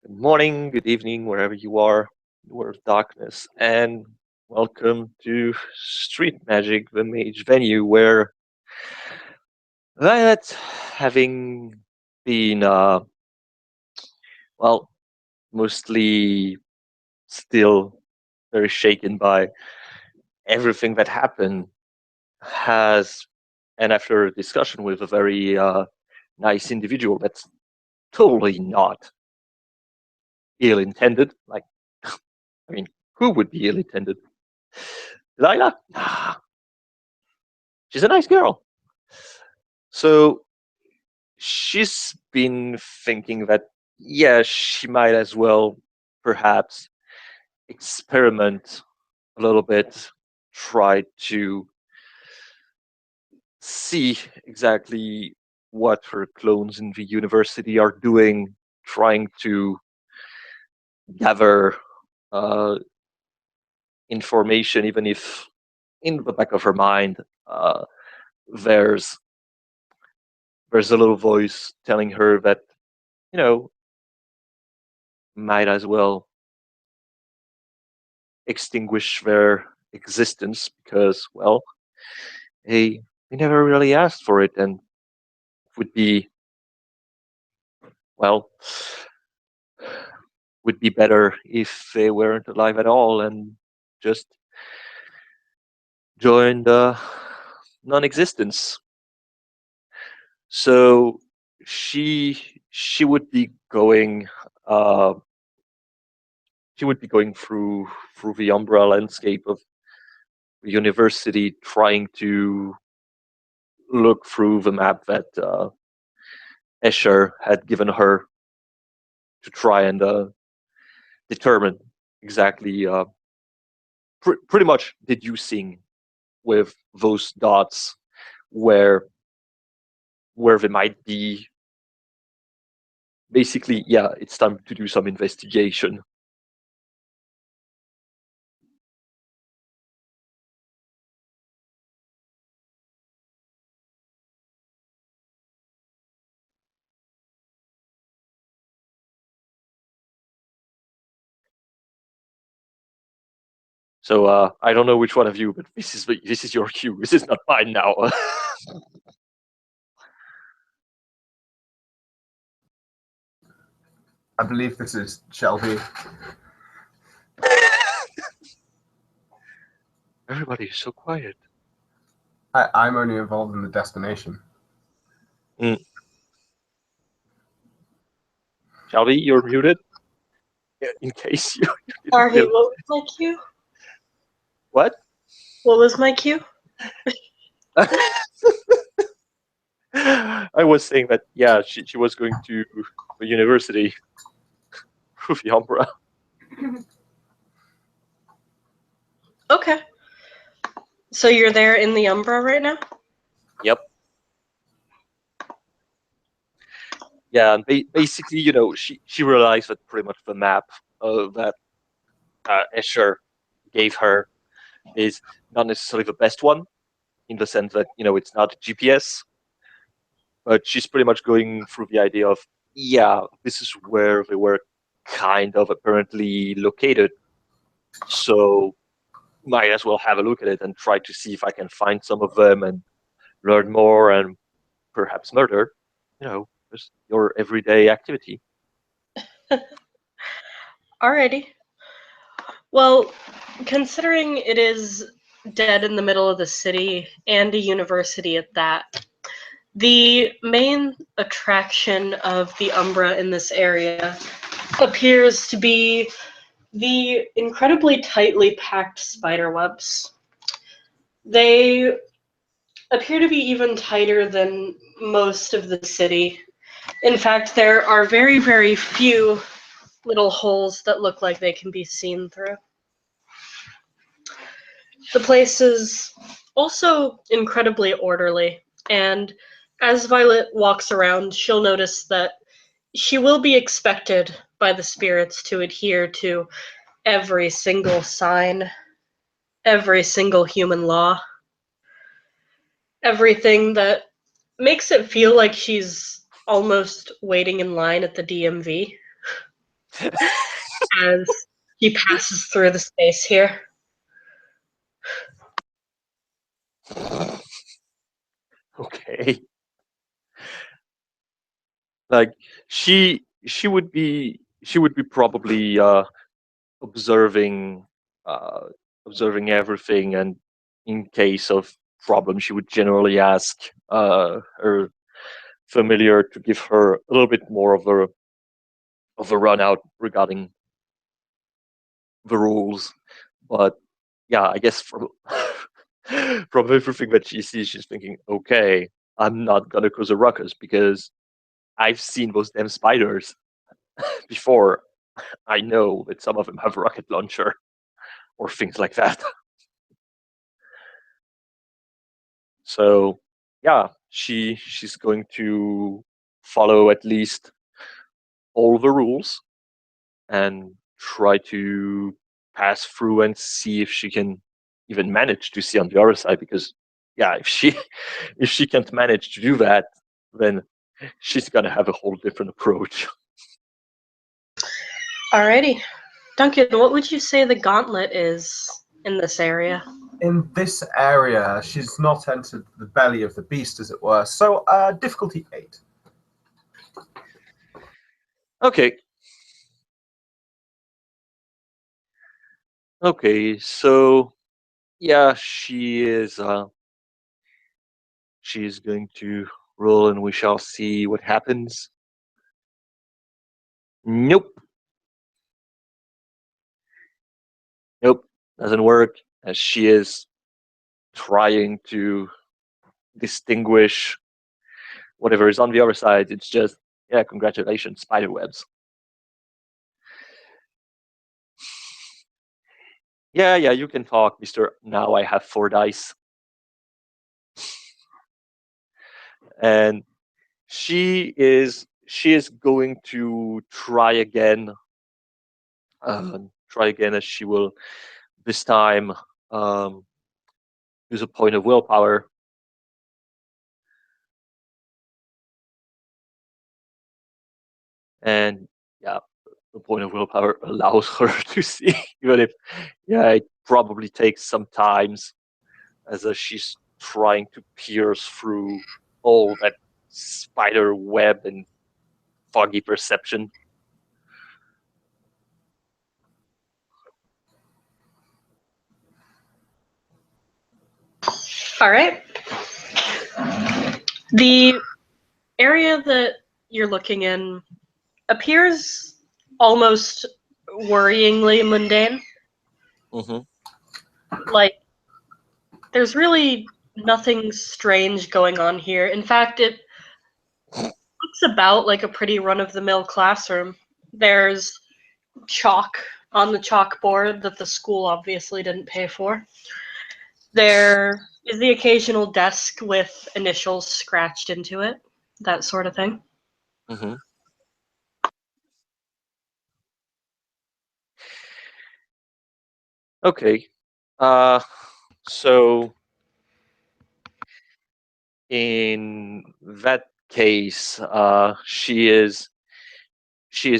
Good morning, good evening, wherever you are in the world of darkness, and welcome to Street Magic, the mage venue, where Violet, having been, well, mostly still very shaken by everything that happened, has, and after a discussion with a very nice individual that's totally not ill intended, like, I mean, who would be ill intended? Delilah? Nah, she's a nice girl. So she's been thinking that, yeah, she might as well perhaps experiment a little bit, try to see exactly what her clones in the university are doing, trying to gather uh, information, even if in the back of her mind there's there's a little voice telling her that, you know, might as well extinguish their existence because, well, they never really asked for it, and would be, well, would be better if they weren't alive at all and just joined non-existence. So she would be going uh, she would be going through the Umbra landscape of the university, trying to look through the map that Escher had given her to try and determine exactly, pretty much deducing with those dots where they might be. Basically, yeah, it's time to do some investigation. So I don't know which one of you, but this is your cue. This is not mine now. I believe this is Shelby. Everybody is so quiet. I'm only involved in the destination. Shelby, you're muted. In case you didn't Sorry, realize. what was my cue? What? What was my cue? I was saying that, yeah, she was going to the university with the Umbra. Okay. So you're there in the Umbra right now? Yep. Yeah, and basically, she realized that pretty much the map that Escher gave her is not necessarily the best one, in the sense that, it's not GPS, but she's pretty much going through the idea of, yeah, this is where they were kind of apparently located, so might as well have a look at it and try to see if I can find some of them and learn more and perhaps murder, just your everyday activity. Alrighty. Well, considering it is dead in the middle of the city and a university at that, the main attraction of the Umbra in this area appears to be the incredibly tightly packed spider webs. They appear to be even tighter than most of the city. In fact, there are very, very few little holes that look like they can be seen through. The place is also incredibly orderly, and as Violet walks around, she'll notice that she will be expected by the spirits to adhere to every single sign, every single human law, everything that makes it feel like she's almost waiting in line at the DMV. as he passes through the space here. Okay. Like she would be probably observing uh, observing everything, and in case of problem she would generally ask her familiar to give her a little bit more of a run out regarding the rules. But yeah, I guess from from everything that she sees, she's thinking, okay, I'm not gonna cause a ruckus because I've seen those damn spiders before. I know that some of them have rocket launcher or things like that. So yeah, she's going to follow at least all the rules and try to pass through and see if she can even manage to see on the other side. Because yeah, if she if she can't manage to do that, then she's gonna have a whole different approach. Alrighty. Duncan, what would you say the gauntlet is in this area? In this area, she's not entered the belly of the beast, as it were. So, difficulty 8. Okay. Okay, so yeah, she is going to roll and we shall see what happens. Nope. Nope. Doesn't work, as she is trying to distinguish whatever is on the other side. It's just, yeah, congratulations, spider webs. Yeah, you can talk, Mr. Now I have 4 dice. And she is going to try again. As she will this time use a point of willpower. And yeah, the point of willpower allows her to see, even if, yeah, it probably takes some times as she's trying to pierce through all that spider web and foggy perception. All right. The area that you're looking in appears almost worryingly mundane. Mm-hmm. Like, there's really nothing strange going on here. In fact, it looks about like a pretty run-of-the-mill classroom. There's chalk on the chalkboard that the school obviously didn't pay for. There is the occasional desk with initials scratched into it, that sort of thing. Mm-hmm. Okay. So in that case, she is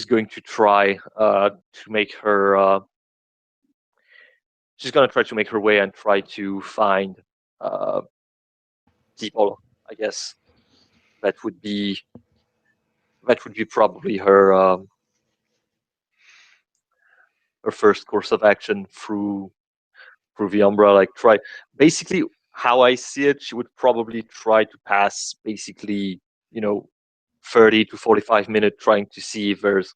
going to try to make her. She's going to try to make her way and try to find uh, people. I guess that would be probably her first course of action through the Umbra. Like, try basically how I see it. She would probably try to pass basically 30 to 45 minutes trying to see if there's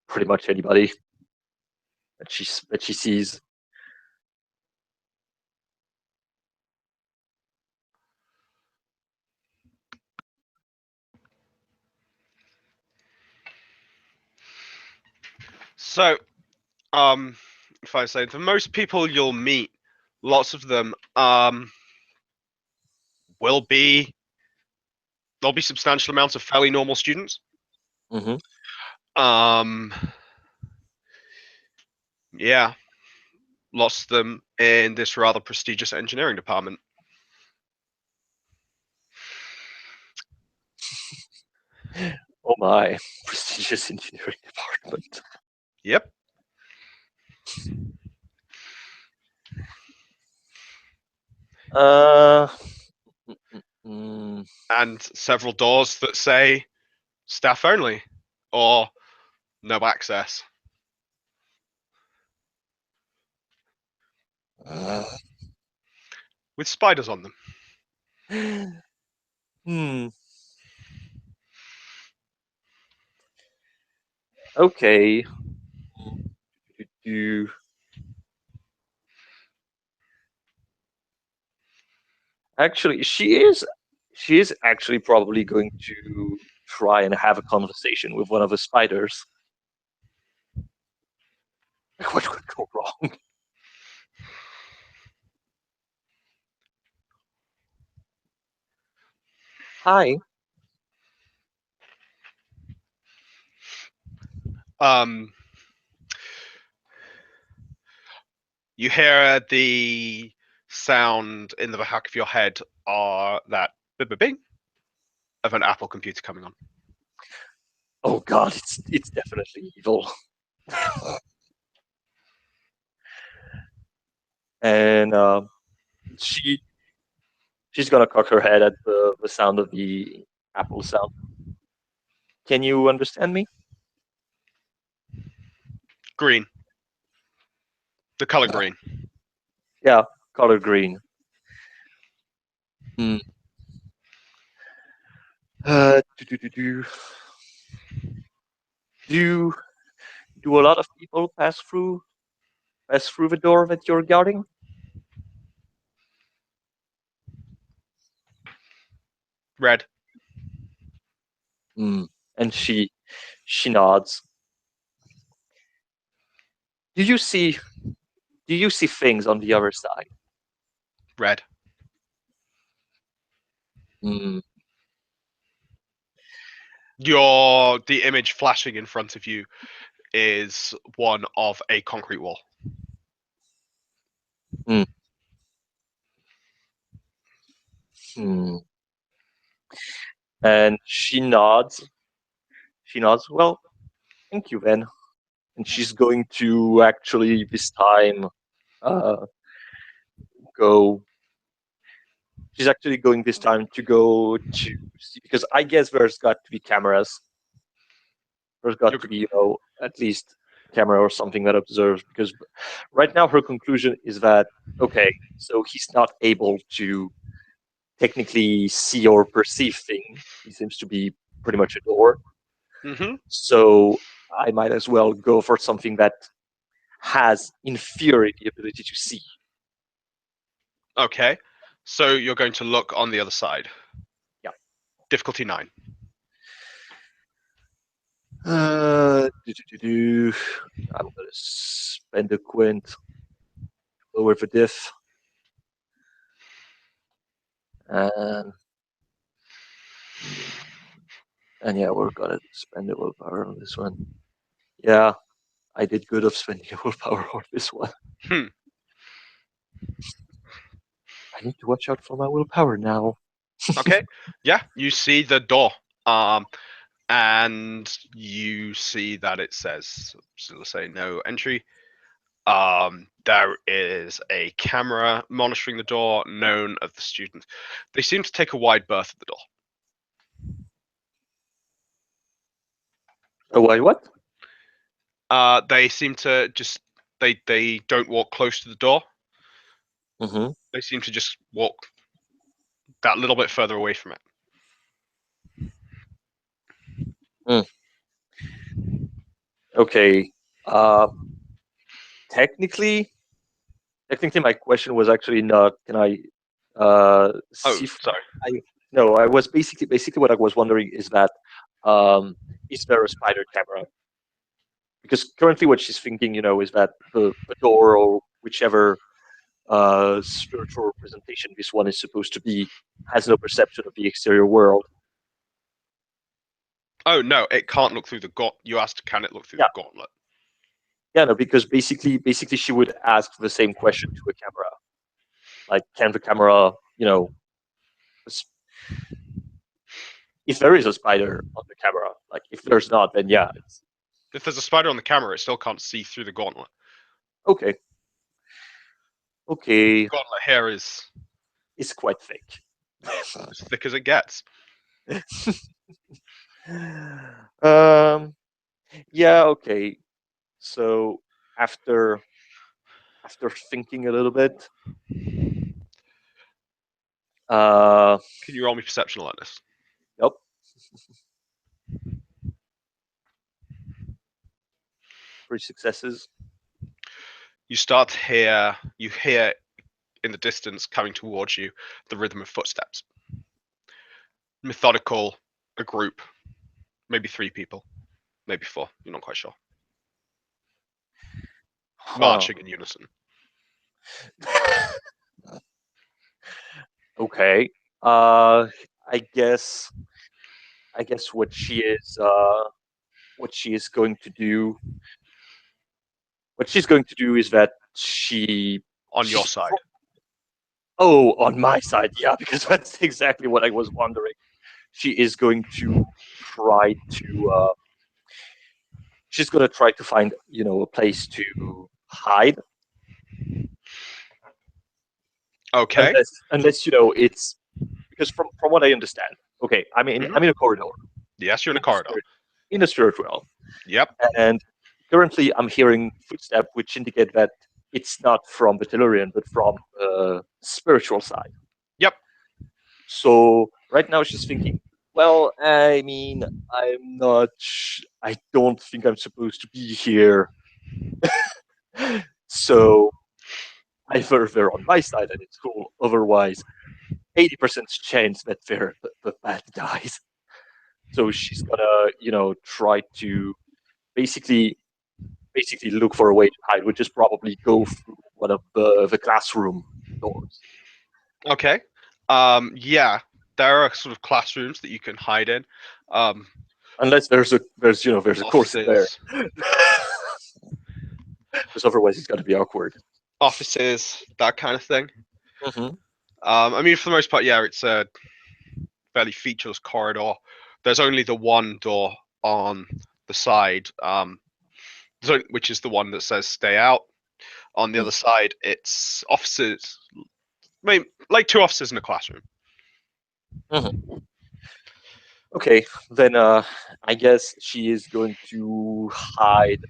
pretty much anybody that she sees. So, if I say, the most people you'll meet, lots of them will be there'll be substantial amounts of fairly normal students. Mm-hmm. Yeah, lots of them in this rather prestigious engineering department. Oh my, prestigious engineering department. fragment. Yep. Uh, mm, And several doors that say staff only or no access. uh, With spiders on them. hmm. Okay. Do- Actually, she is actually probably going to try and have a conversation with one of the spiders. What could go wrong? Hi. You hear the sound in the back of your head are that bing of an Apple computer coming on. Oh God, it's definitely evil. And she's gonna cock her head at the sound of the Apple sound. Can you understand me? Green. The color green. Yeah, color green. Hmm. Do do a lot of people pass through the door that you're guarding? Red. Hmm. And she nods. Do you see things on the other side? Red. Hmm. The image flashing in front of you is one of a concrete wall. Hmm. And she nods. She nods. Well, thank you, then. And she's going to actually this time uh, go. She's actually going this time to go to see, because I guess there's got to be cameras. There's got to be, at least camera or something that observes, because right now her conclusion is that okay, so he's not able to technically see or perceive things. He seems to be pretty much a door. Mm-hmm. So I might as well go for something that has, in theory, the ability to see. Okay. So you're going to look on the other side. Yeah. Difficulty 9. I'm gonna spend a quint, lower the diff, and yeah, we're gonna spend the willpower on this one. Yeah, I did good of spending a willpower on this one. Hmm. I need to watch out for my willpower now. Okay. Yeah, you see the door. And you see that it says, so let's say no entry. There is a camera monitoring the door, known of the students. They seem to take a wide berth at the door. Oh, wait, what? They seem to just they don't walk close to the door. Mm-hmm. They seem to just walk that little bit further away from it. Okay. Uh, technically, my question was actually not, can I Oh, see? sorry. No, I was basically what I was wondering is that is there a spider camera? Because currently what she's thinking, is that the door or whichever spiritual representation this one is supposed to be has no perception of the exterior world. Oh no, it can't look through the gauntlet. You asked, can it look through the gauntlet? Yeah, no, because basically she would ask the same question to a camera. Like, can the camera, if there is a spider on the camera, like if there's not, then yeah, If there's a spider on the camera, it still can't see through the gauntlet. Okay. Okay, Gauntlet hair is it's quite thick. as thick as it gets. Yeah, okay. So after thinking a little bit, Can you roll me perception alertness? yep. 3 successes. You hear in the distance coming towards you the rhythm of footsteps. Methodical, a group, maybe 3 people, maybe 4, you're not quite sure. Marching in unison. Okay. I guess what she is going to do. What she's going to do is that On your she's side. Oh, on my side, yeah, because that's exactly what I was wondering. She is going to try to. She's going to try to find, a place to hide. Okay. Unless it's because from what I understand. Okay, I'm in a corridor. Yes, you're in a corridor. In a spirit realm. Yep. And currently, I'm hearing footsteps which indicate that it's not from the Tellurian, but from the spiritual side. Yep. So right now she's thinking, well, I mean, I'm not. I don't think I'm supposed to be here. So either they're on my side and it's cool. Otherwise, 80% chance that the bad guys. So she's gonna, try to basically look for a way to hide, which is probably go through one of the classroom doors. Okay. Yeah, there are sort of classrooms that you can hide in. Unless there's a course there. Because otherwise it's gonna be awkward. Offices, that kind of thing. Mm-hmm. I mean, for the most part, yeah, it's a fairly featureless corridor. There's only the one door on the side, which is the one that says "stay out." On the other side, it's offices, maybe like 2 offices in a classroom. Mm-hmm. Okay, then I guess she is going to hide.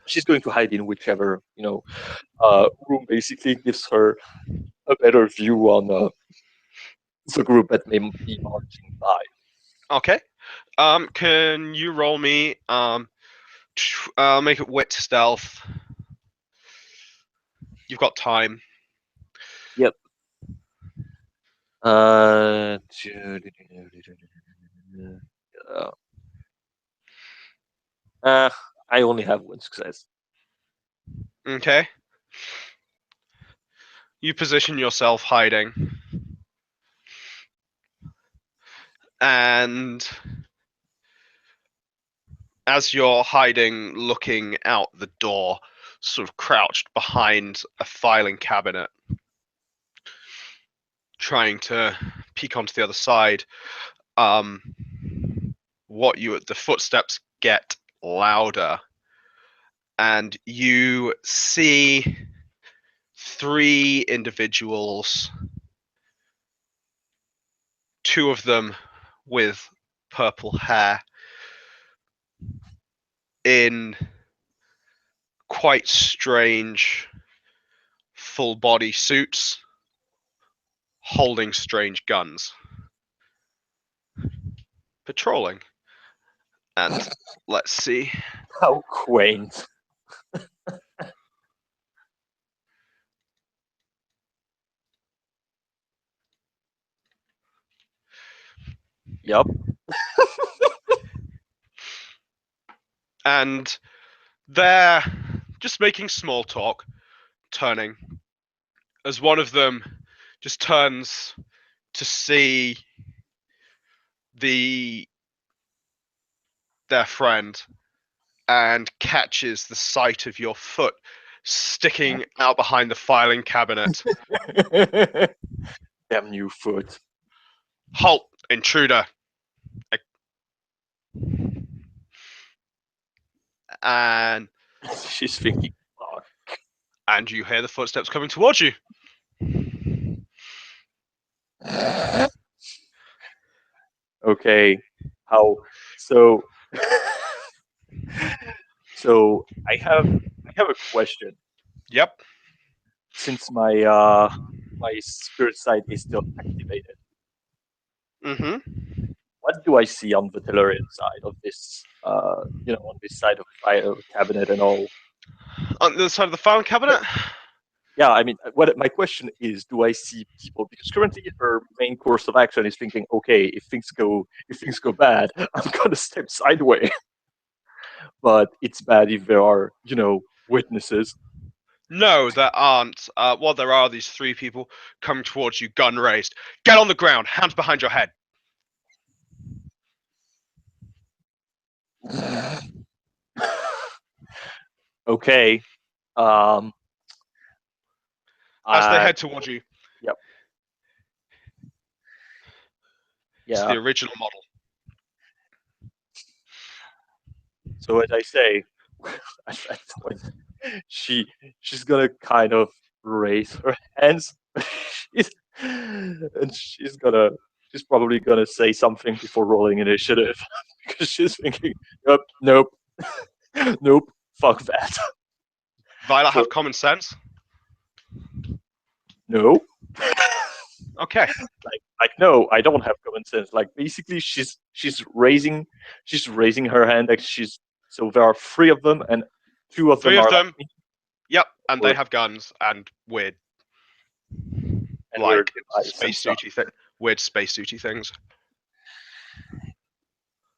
She's going to hide in whichever room basically gives her a better view on the group that may be marching by. Okay. Can you roll me? Make it wit stealth. You've got time. Yep. I only have 1 success. Okay. You position yourself hiding. And as you're hiding, looking out the door, sort of crouched behind a filing cabinet, trying to peek onto the other side, the footsteps get louder, and you see 3 individuals, 2 of them with purple hair, in quite strange full body suits, holding strange guns, patrolling. And let's see. How quaint. Yep. And they're just making small talk, turning, as one of them just turns to see their friend and catches the sight of your foot sticking out behind the filing cabinet. Damn new foot. Halt, intruder. and She's thinking, fuck. you hear the footsteps coming towards you. Okay, how? So, so I have a question. Yep. Since my my spirit side is still activated, Mm-hmm. what do I see on the Tellurian side of this? On this side of file cabinet and all. On the other side of the filing cabinet. Yeah, I mean, what my question is, do I see people? Because currently her main course of action is thinking, okay, if things go bad, I'm gonna step sideways. But it's bad if there are, witnesses. No, there aren't. Well, there are these three people coming towards you, gun raised. Get on the ground, hands behind your head. Okay. As they head towards you. Yep. It's Yeah. the original model. So as I say, at that point, she's gonna kind of raise her hands. She's probably gonna say something before rolling initiative because she's thinking, nope, nope, fuck that. Violet So- have common sense. No. Okay. Like no, I don't have common sense. Like basically, she's raising her hand. Like so there are three of them, and two of Three them of are them. like me, Yep, and they Or- have guns and weird, and like weird device and space stuff. suity weird space suity things.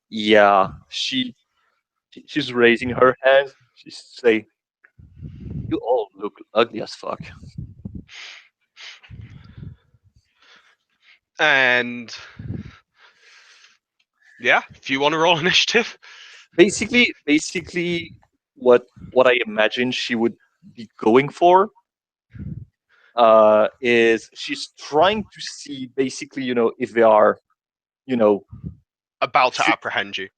Yeah, she's raising her hand. She's saying, "You all look ugly as fuck." And yeah, if you want to roll initiative. Basically, what I imagine she would be going for is she's trying to see basically, if they are, About to apprehend you.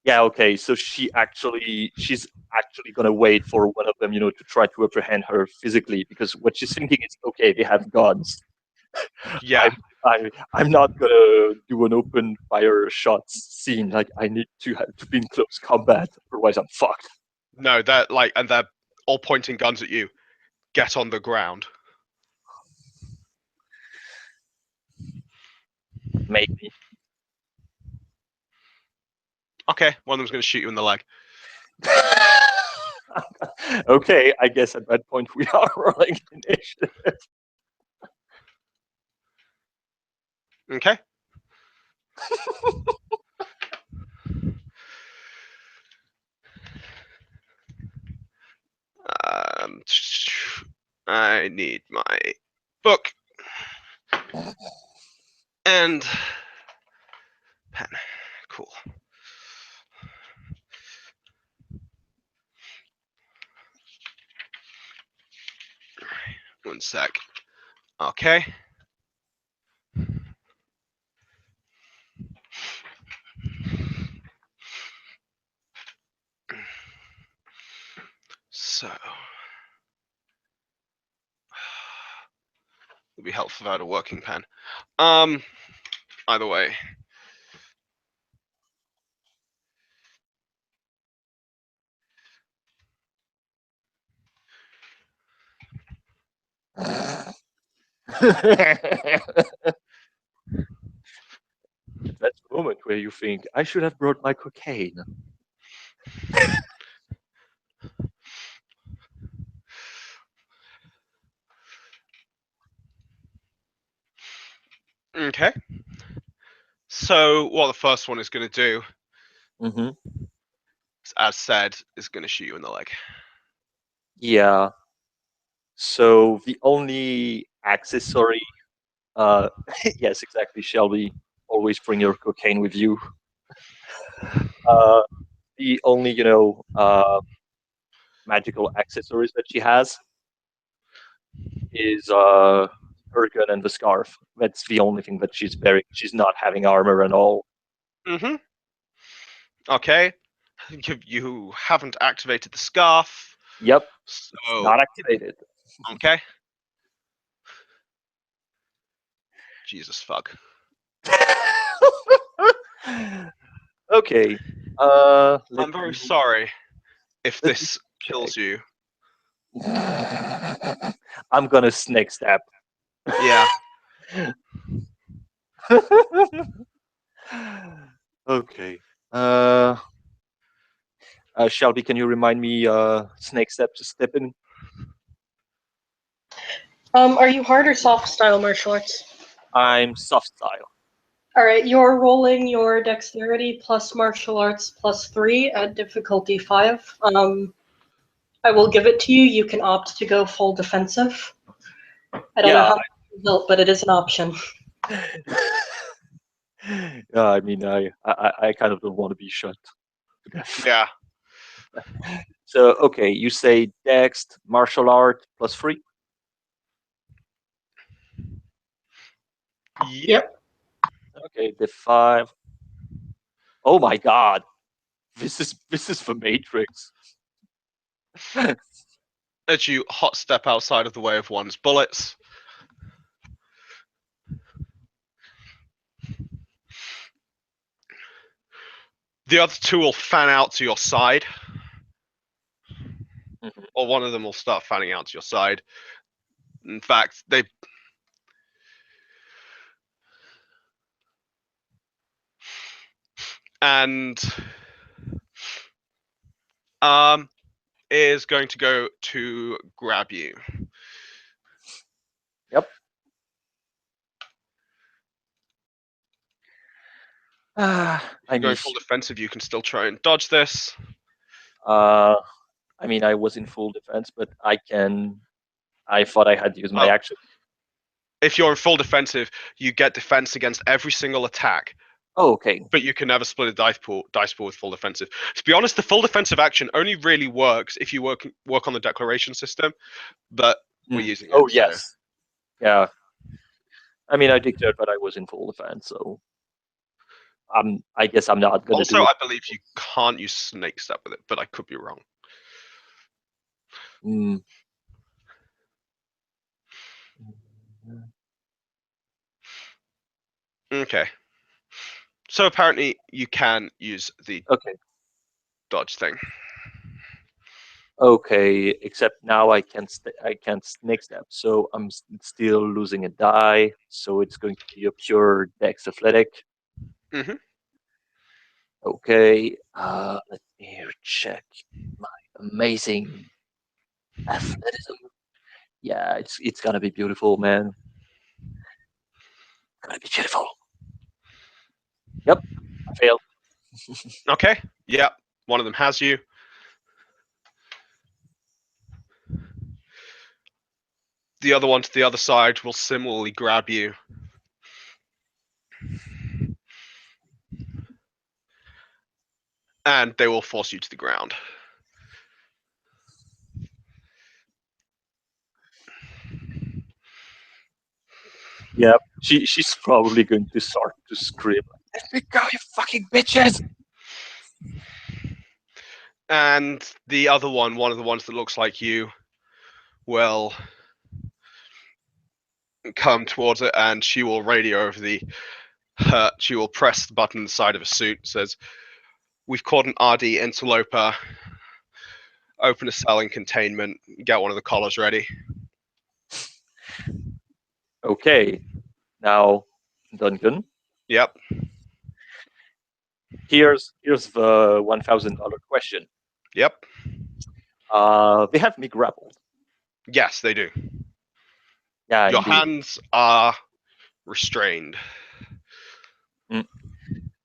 yeah, okay. So she's actually gonna wait for one of them, to try to apprehend her physically, because what she's thinking is, okay, they have guns. Yeah. I'm not gonna do an open fire shots scene. Like I need to be in close combat, otherwise I'm fucked. No, and they're all pointing guns at you. Get on the ground. Maybe. Okay, one of them's going to shoot you in the leg. Okay, I guess at that point we are rolling initiative. Okay. I need my book and pen. Cool. One sec. Okay. So it'd be helpful if I had a working pen. Either way. That's the moment where you think, I should have brought my cocaine. Okay. So what the first one is going to do, Mm-hmm. as said, is going to shoot you in the leg. Yeah. So the only accessory, yes, exactly, Shelby. Always bring your cocaine with you. The only, magical accessories that she has is her gun and the scarf. That's the only thing that she's wearing. She's not having armor and all. Mm-hmm. Okay. You haven't activated the scarf. Yep, So not activated. okay. Jesus fuck. Okay. I'm Let very me- sorry if let me this kills you. I'm gonna snake stab. Yeah. Okay. Shelby, can you remind me snake step to step in? Are you hard or soft style martial arts? I'm soft style. All right, you're rolling your dexterity plus martial arts plus 3 at difficulty 5. I will give it to you. You can opt to go full defensive. I don't know Yeah. how you built, but it is an option. Yeah, I mean, I kind of don't want to be shot to death. Yeah. So, okay, you say dex, martial art plus 3. Yep. Okay, the 5. Oh my god, this is for Matrix. As you hot step outside of the way of one's bullets. The other two will fan out to your side. Mhm. Or one of them will start fanning out to your side. In fact, they and is going to go to grab you. Yep. I Going miss full you. defensive, you can still try and dodge this. I mean, I was in full defense, but I thought I had to use my Oh. action. If you're in full defensive, you get defense against every single attack, Oh, okay. but you can never split a dice pool with full defensive. To be honest, the full defensive action only really works if you work on the declaration system, but we're using it. Oh, so- yes. Yeah. I mean, I declared that I was in full defense, so I guess I'm not gonna Also, do it. I believe you can't use snake step with it, but I could be wrong. Mm. Okay. So apparently you can use the Okay. dodge thing. Okay, except now I can't snake step, so I'm still losing a die. So it's going to be a pure dex athletic. Mhm. Okay, let me check my amazing athleticism. Yeah, it's gonna be beautiful, man. Gonna be beautiful. Yep, I failed. Okay. Yeah. One of them has you. The other one to the other side will similarly grab you. And they will force you to the ground. Yeah, she's probably going to start to scream. Let me go, you fucking bitches! And the other one of the ones that looks like you, will come towards it and she will radio over she will press the button on the side of a suit, says, "We've caught an RD interloper. Open a cell in containment. Get one of the collars ready." Okay, now Duncan. Yep. Here's the $1,000 question. Yep. They have me grappled. Yes, they do. Yeah, Your indeed. hands are restrained.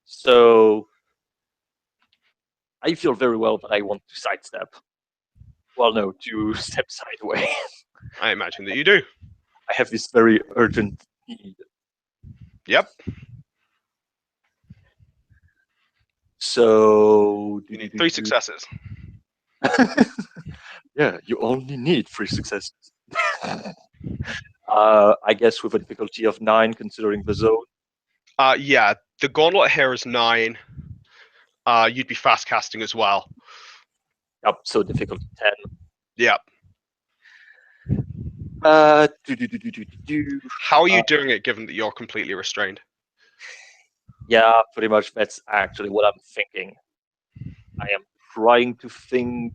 So I feel very well that I want to sidestep. Well, no, to step sideways. I imagine that you do. I have this very urgent need. Yep. So You need 3 successes. Yeah, you only need 3 successes. I guess with a difficulty of 9, considering the zone. Yeah, the gauntlet here is 9. You'd be fast casting as well. Yep, so difficulty 10. Yeah. Uh, How are you doing it, given that you're completely restrained? Yeah, pretty much that's actually what I'm thinking. I am trying to think.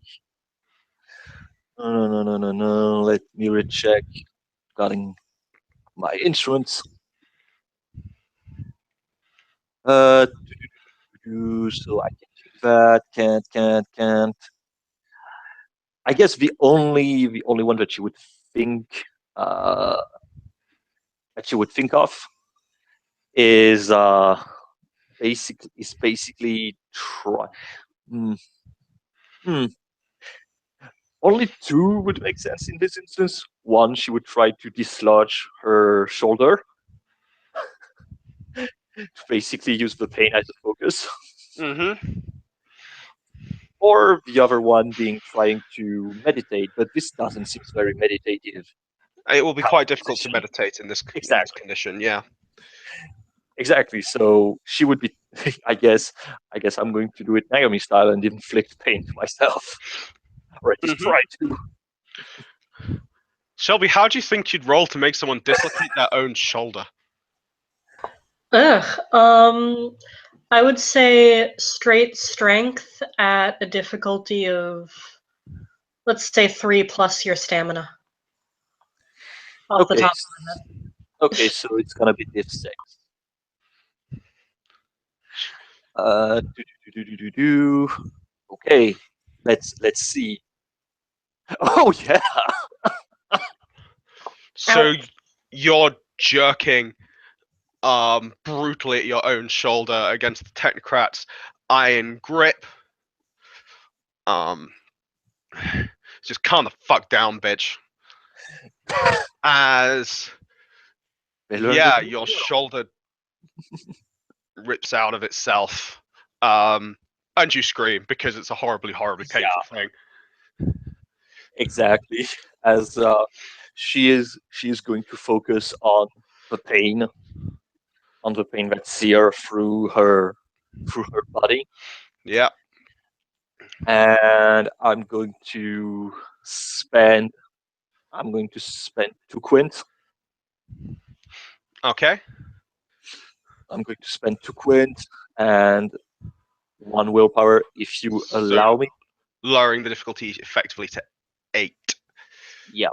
No. Let me recheck. Regarding my instruments. So I can do that. Can't. I guess the only one that you would think of is basically try. Hmm. Only two would make sense in this instance. One, she would try to dislodge her shoulder to basically use the pain as a focus. Mm-hmm. Or the other one being trying to meditate, but this doesn't seem very meditative. It will be Kind quite of difficult to position. meditate in this Exactly. condition. Yeah. Exactly. So she would be. I guess I'm going to do it Naomi style and inflict pain to myself, or at least try to. Shelby, how do you think you'd roll to make someone dislocate their own shoulder? I would say straight strength at a difficulty of, let's say 3 plus your stamina. Off the Okay. top. Okay, so it's gonna be diff 6. Okay, let's see. Oh yeah. So you're jerking brutally at your own shoulder against the technocrat's iron grip. Just calm the fuck down, bitch. As your shoulder rips out of itself. And you scream because it's a horribly painful thing. Exactly. As she is going to focus on the pain that sear through her body. Yeah. And I'm going to spend 2 quint. Okay. I'm going to spend 2 quint and 1 willpower if you allow me. Lowering the difficulty effectively to 8. Yeah.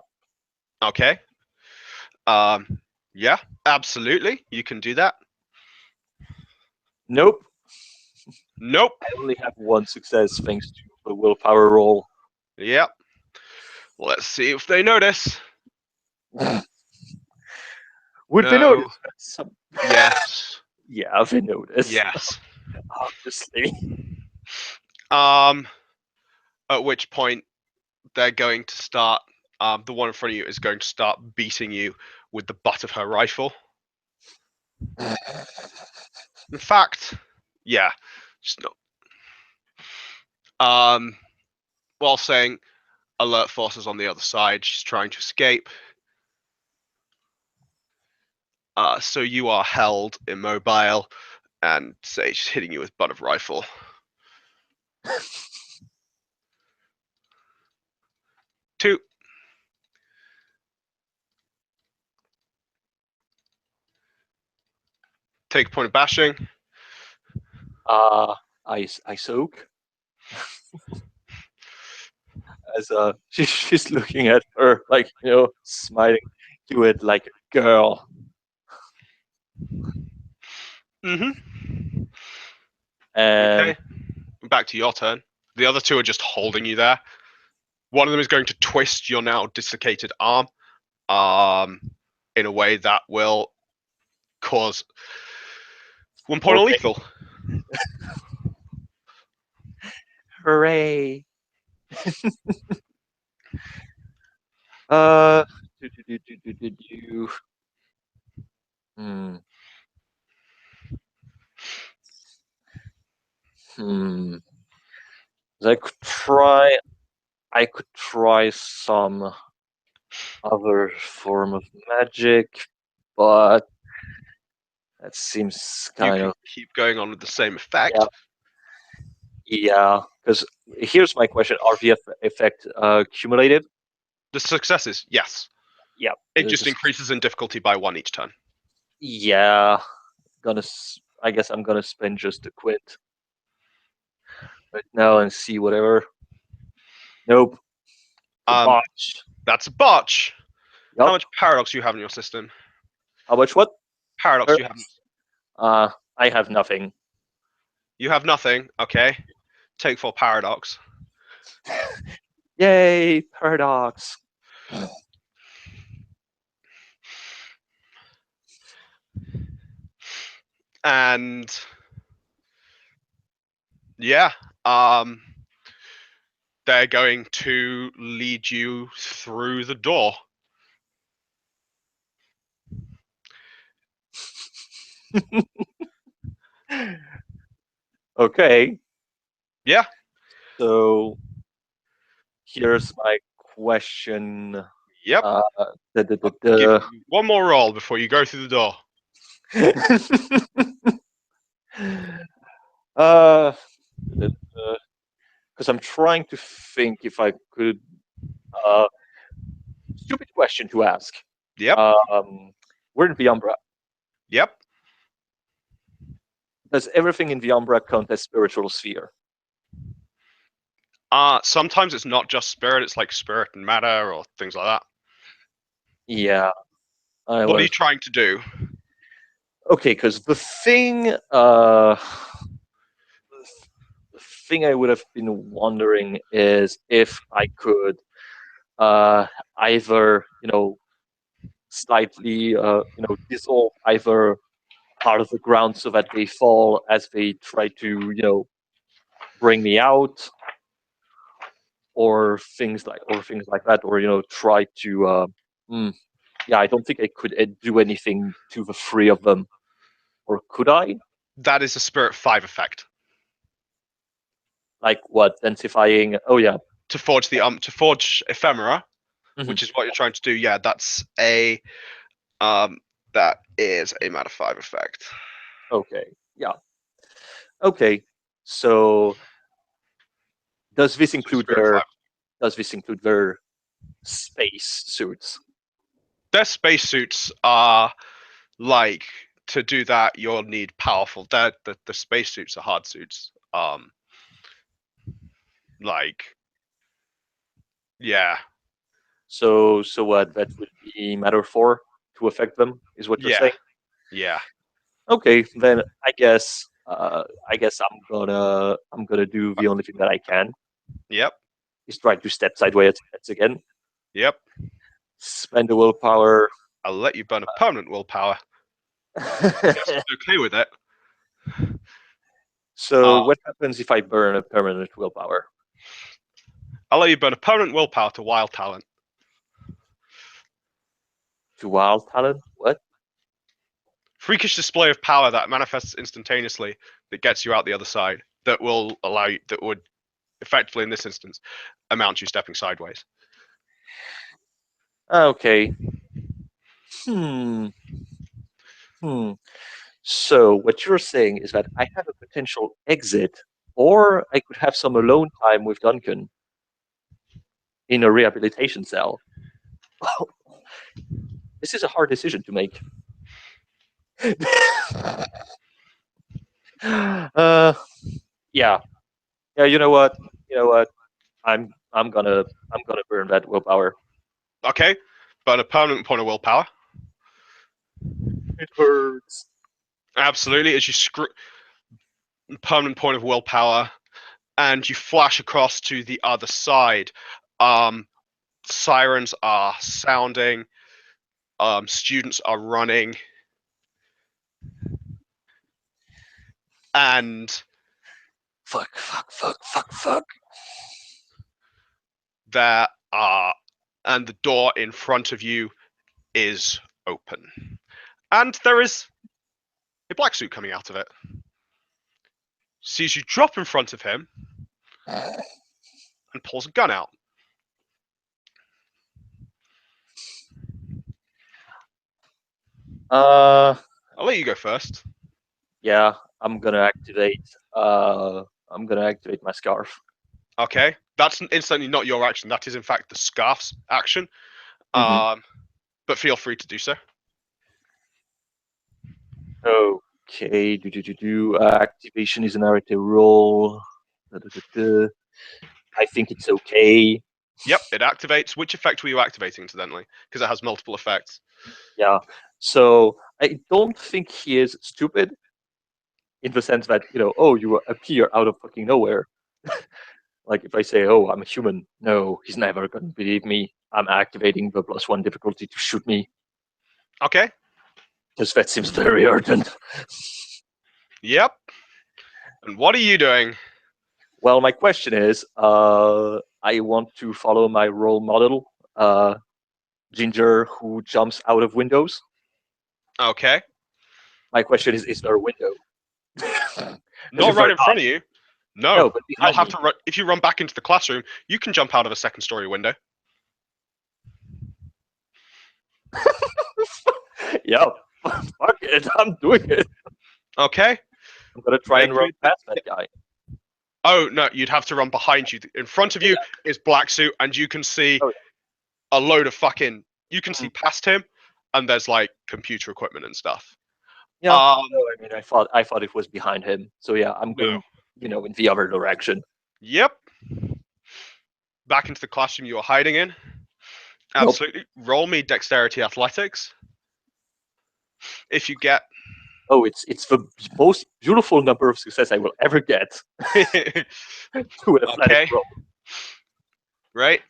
Okay. Yeah, absolutely. You can do that. Nope. Nope. I only have 1 success thanks to the willpower roll. Yep. Let's see if they notice. Would they notice? Yes. Yeah, they notice. Yes. Obviously. At which point they're going to start. The one in front of you is going to start beating you with the butt of her rifle. In fact, yeah, just not. While saying, alert forces on the other side. She's trying to escape. So you are held immobile, and say she's hitting you with butt of rifle. Two. Take a point of bashing. I soak. As she's looking at her like, smiling to it like a girl. Mm-hmm. And Okay. Back to your turn. The other two are just holding you there. One of them is going to twist your now dislocated arm, in a way that will cause 1 point of lethal. Hooray! Hmm. I could try some other form of magic, but that seems kind of. Keep going on with the same effect. Yeah. Yeah, because here's my question: Are the effect cumulative? The successes, yes. Yeah, It just increases in difficulty by 1 each turn. Yeah, I guess I'm gonna spend just a quid right now and see whatever. Nope. Botch. That's a botch. Yup. How much paradox do you have in your system? How much what? Paradox do you have? I have nothing. You have nothing. Okay. Take 4 paradox. Yay, paradox. And yeah, they're going to lead you through the door. Okay. Yeah. So here's my question. Yep. The Give you one more roll before you go through the door. Because I'm trying to think if I could. Stupid question to ask. Yep. We're in Viambra. Yep. Does everything in Viambra count as spiritual sphere? Sometimes it's not just spirit; it's like spirit and matter or things like that. Yeah. What are you trying to do? Okay, because the thing I would have been wondering is if I could either slightly dissolve either part of the ground so that they fall as they try to bring me out, or things like that, or try to yeah, I don't think I could do anything to the 3 of them, or could I? That is a spirit 5 effect. Like what? Densifying? Oh yeah. To forge ephemera, Mhm. which is what you're trying to do. Yeah, that is a matter 5 effect. Okay. Yeah. Okay. So does this include their space suits? Their spacesuits are like, to do that you'll need powerful. The spacesuits are hard suits. Yeah. So what? That would be matter 4 to affect them, is what you're saying? Yeah. Okay, then I guess I'm gonna do the only thing that I can. Yep. Is try to step sideways again. Yep. Spend the willpower. I'll let you burn a permanent willpower. Yes, I'm okay with it. So what happens if I burn a permanent willpower? I'll let you burn a permanent willpower to wild talent. To wild talent? What? Freakish display of power that manifests instantaneously, that gets you out the other side, that will allow you, that would effectively in this instance amount to you stepping sideways. Okay. So what you're saying is that I have a potential exit, or I could have some alone time with Duncan in a rehabilitation cell. This is a hard decision to make. Yeah. You know what? I'm gonna burn that willpower. Okay, burn a permanent point of willpower. It hurts. Absolutely, as you permanent point of willpower, and you flash across to the other side. Sirens are sounding. Students are running, and Fuck. there are, and the door in front of you is open, and there is a black suit coming out of it. Sees you drop in front of him and pulls a gun out. I'll let you go first. Yeah, I'm gonna activate I'm gonna activate my scarf. Okay, that's instantly not your action. That is in fact the scarf's action. Mhm. But feel free to do so. Okay. Activation is an narrative roll. I think it's okay. Yep, it activates. Which effect were you activating, incidentally? Because it has multiple effects. Yeah. So I don't think he is stupid in the sense that, oh, you appear out of fucking nowhere. Like if I say, oh, I'm a human, no, he's never gonna believe me. I'm activating the +1 difficulty to shoot me. Okay. Because that seems very urgent. Yep. And what are you doing? Well, my question is, I want to follow my role model, Ginger, who jumps out of windows. Okay. My question is there a window? Not right in front of you. No. No, but You'll behind have me. to run. If you run back into the classroom, you can jump out of a second-story window. Yeah, fuck it, I'm doing it. Okay. I'm gonna try and Make run me- past that guy. Oh no, you'd have to run behind you. In front of you is Black Suit, and you can see Oh, a load of fucking. You can see past him, and there's like computer equipment and stuff. Yeah. No, I mean, I thought it was behind him. So yeah, I'm going, in the other direction. Yep. Back into the classroom you were hiding in. Absolutely. Roll me dexterity athletics. If you get. Oh, it's the most beautiful number of success I will ever get. To an athletic roll. Right.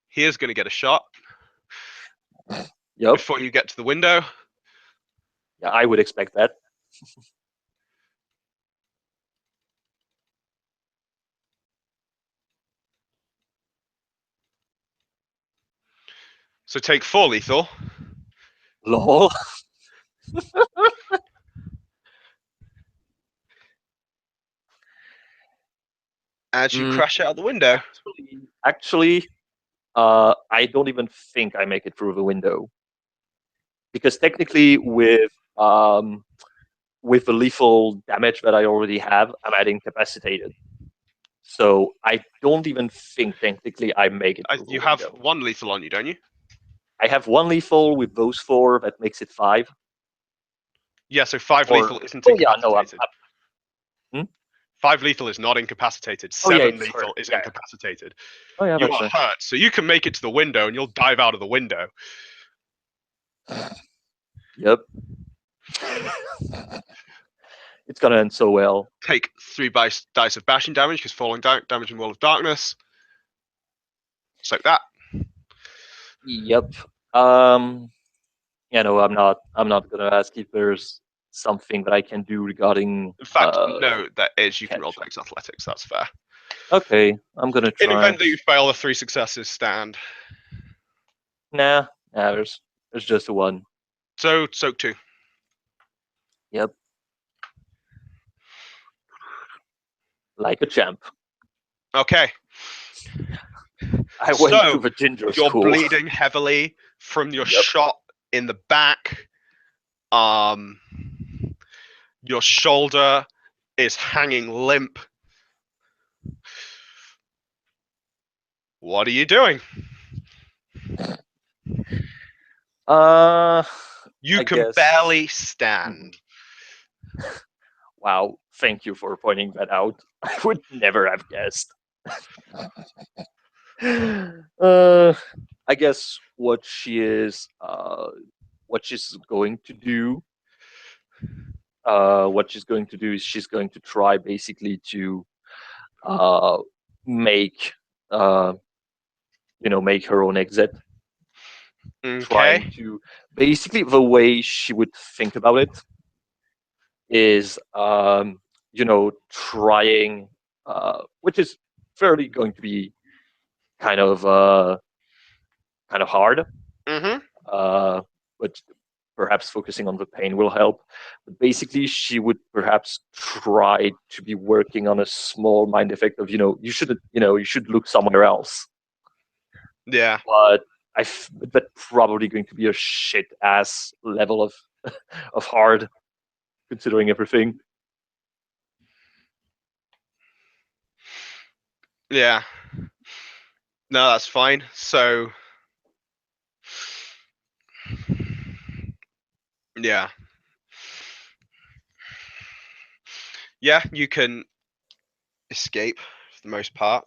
He is going to get a shot. Yep. Before you get to the window. Yeah, I would expect that. So take 4 lethal. Lol. As you crash out the window. Actually, I don't even think I make it through the window. Because technically with the lethal damage that I already have, I'm adding incapacitated. So I don't even think technically I make it through You the have window. 1 lethal on you, don't you? I have 1 lethal with those 4, that makes it 5. Yeah, so 5 lethal isn't Oh yeah, no, incapacitated. 5 lethal is not incapacitated. 7 lethal hurt. is Yeah. incapacitated. Oh yeah, You that's are right. hurt, so you can make it to the window and you'll dive out of the window. Yep. It's gonna end so well. Take 3 dice of bashing damage because falling damage in Wall of Darkness. Just like that. Yep. No, I'm not gonna ask if there's something that I can do regarding. In fact, no, that is you can roll catch. dex athletics. That's fair. Okay, I'm gonna In try. event that you fail, the 3 successes stand. Nah, there's just a 1. So soak 2. Yep. Like a champ. Okay. I went to the ginger you're school. bleeding heavily from your shot in the back. Your shoulder is hanging limp. What are you doing? You I can guess. barely stand. Wow, thank you for pointing that out. I would never have guessed. I guess what she's going to do is she's going to try basically to make make her own exit. Okay. Trying to basically, the way she would think about it is trying, which is fairly going to be kind of hard. But perhaps focusing on the pain will help. But basically, she would perhaps try to be working on a small mind effect of you should look somewhere else. Yeah. But that's probably going to be a shit ass level of hard, considering everything. Yeah. No, that's fine. So, yeah. Yeah, you can escape for the most part.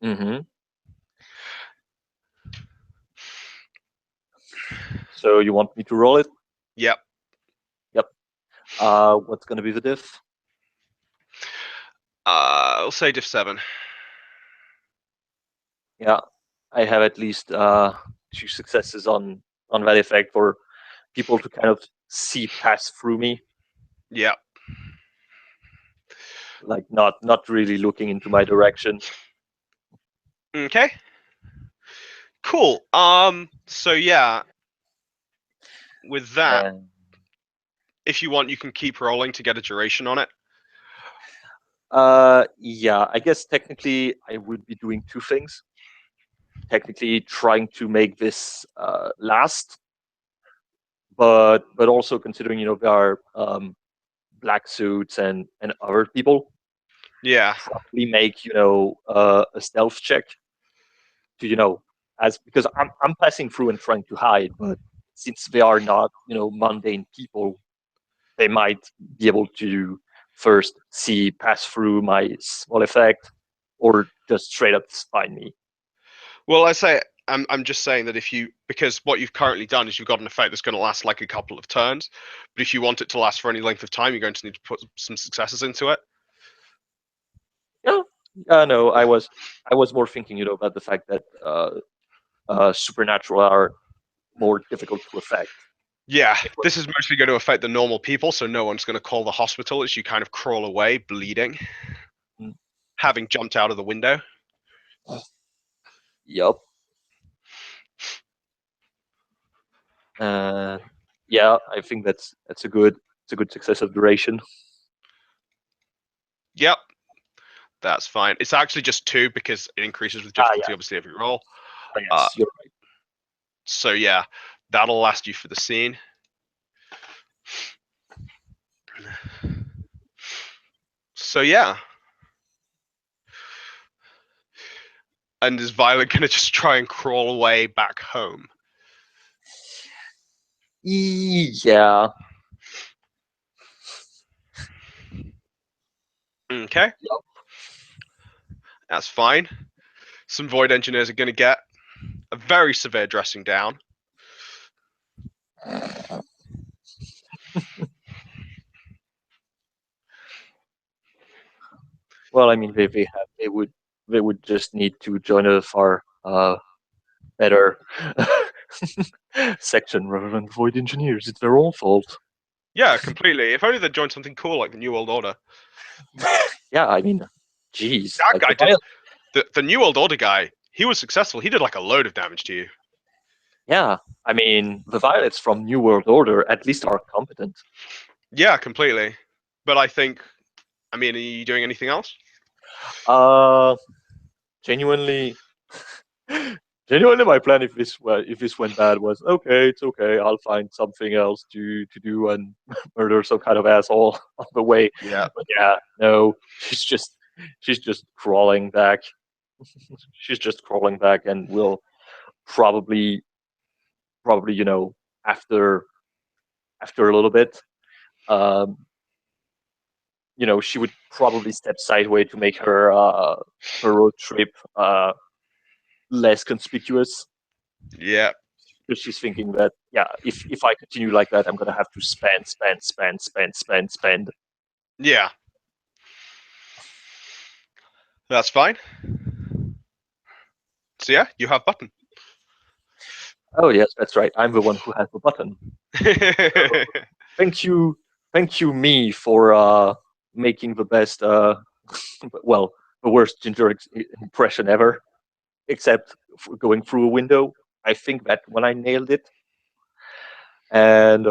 Mm-hmm. So you want me to roll it? Yep. What's gonna be the diff? I'll say diff 7. Yeah, I have at least 2 successes on that effect for people to kind of see pass through me, Yep. like not really looking into my direction. Okay. Cool. So yeah, with that, And if you want, you can keep rolling to get a duration on it. yeah, I guess technically I would be doing 2 things. Technically trying to make this last, but also considering there are black suits and other people, Yeah. probably make a stealth check to as because I'm passing through and trying to hide, but since they are not mundane people, they might be able to first see pass through my small effect, or just straight up find me. Well, I'm just saying that because what you've currently done is you've got an effect that's going to last like a couple of turns, but if you want it to last for any length of time, you're going to need to put some successes into it. Yeah, no, I was more thinking about the fact that supernatural are more difficult to affect. Yeah, this is mostly going to affect the normal people, so no one's going to call the hospital as you kind of crawl away, bleeding, Mm. having jumped out of the window. Yep. Yeah, I think that's a good success of duration. Yep, that's fine. It's actually just 2 because it increases with Yeah. difficulty, obviously, every roll. Yes, you're right. So yeah, that'll last you for the scene. So yeah. And is Violet gonna just try and crawl away back home? Yeah. Okay. Yep. That's fine. Some void engineers are gonna get a very severe dressing down. Well, I mean, they would just need to join a far better section rather than void engineers. It's their own fault. Yeah, completely. If only they'd joined something cool like the New World Order. Yeah, I mean, geez, That like guy did. The New World Order guy, he was successful. He did like a load of damage to you. Yeah, I mean, the Violets from New World Order at least are competent. Yeah, completely. But I mean, are you doing anything else? Genuinely, my plan if this went bad was okay. It's okay. I'll find something else to do and murder some kind of asshole on the way. Yeah. But yeah, no, she's just crawling back. She's just crawling back, and will probably after a little bit, um, she would probably step sideways to make her road trip less conspicuous. Yeah. Because she's thinking that, yeah, if I continue like that, I'm gonna have to spend. Yeah. That's fine. So yeah, you have button. Oh yes, that's right. I'm the one who has the button. Thank you, me for making the best, well, the worst ginger impression ever, except for going through a window. I think that when I nailed it, and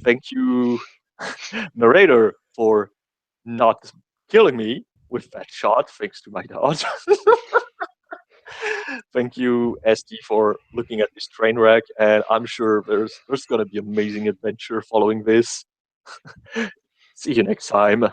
thank you, narrator, for not killing me with that shot, thanks to my dodge. Thank you, SD, for looking at this train wreck, and I'm sure there's going to be amazing adventure following this. See you next time.